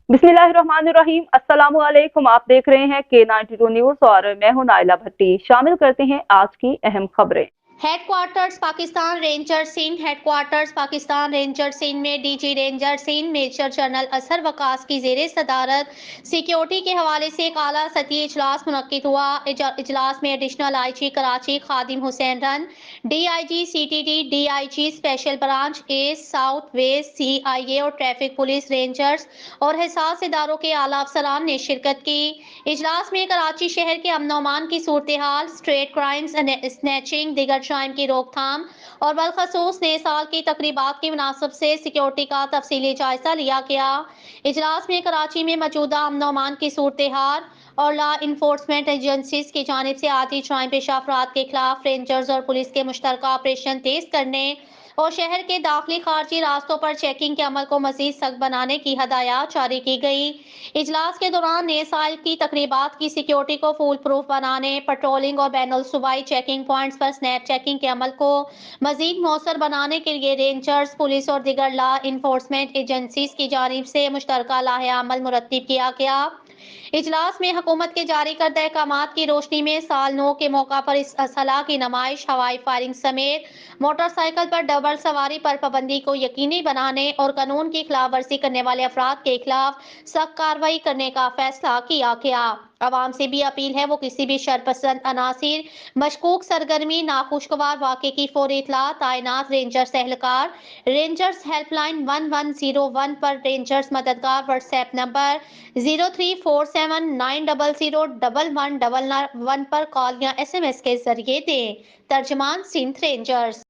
बिस्मिल्लाहिर्रहमानिर्रहीम। अस्सलामु अलैकुम। आप देख रहे हैं K92 न्यूज और मैं हूं नाइला भट्टी। शामिल करते हैं आज की अहम खबरें। Headquarters Pakistan ranger Sindh headquarters Pakistan ranger Sindh में DG ranger Sindh major general Azhar Waqas की जेर सदारत सिक्योरिटी के हवाले से एक आला सतही इजलास मुनक्किद हुआ। इजलास में additional IG Karachi Khadim Hussain Rind, DIG CTD, DIG special branch ए साउथ वेस्ट, CIA और ट्रैफिक पुलिस रेंजर्स और हिसास इदारों के आला अफसरान ने शिरकत की। इजलास में कराची शहर के अमन अमान की सूरत हाल, स्ट्रेट क्राइम्स, स्नैचिंग, दिगर क्राइम की रोकथाम और बलखसूस नए साल की तकरीबात की मुनासब से सिक्योरिटी का तफसीली जायजा लिया गया। इजलास में कराची में मौजूदा अमन अमान की सूरत हाल और लॉ इन्फोर्समेंट एजेंसीज की जानिब से आती क्राइम पेश अफराद के खिलाफ रेंजर्स और पुलिस के मुश्तरका ऑपरेशन तेज करने और शहर के दाखिली खारजी रास्तों पर चेकिंग के अमल को मजीद सख्त बनाने की हदायत जारी की गई। इजलास के दौरान नए साल की तकरीबात की सिक्योरिटी को फूल प्रूफ बनाने, पेट्रोलिंग और बैनुल सूबाई चेकिंग पॉइंट्स पर स्नैप चेकिंग के अमल को मजीद मौसर बनाने के लिए रेंजर्स, पुलिस और दिगर लॉ इन्फोर्समेंट एजेंसीज की जानिब से मुश्तरका लाहे अमल मुरत्तिब किया गया। इजलास में हुकूमत के जारी करदा अहकामात की रोशनी में साल नौ के मौका पर इस असलाह की नुमाइश, हवाई फायरिंग समेत मोटरसाइकिल पर डबल सवारी पर पाबंदी को यकीनी बनाने और कानून की खिलाफ वर्जी करने वाले अफराद के खिलाफ सख्त कार्रवाई करने का फैसला किया गया। अवाम से भी अपील है वो किसी भी शरपसंद अनासिर, मशकूक सरगर्मी, नाखुशगवार वाक़े की फौरी इत्तला तायनात रेंजर्स एहलकार रेंजर्स हेल्पलाइन 1101 पर रेंजर्स मददगार व्हाट्सएप नंबर 0347900111 पर कॉल या SMS के जरिए दें। तर्जमान सिंध रेंजर्स।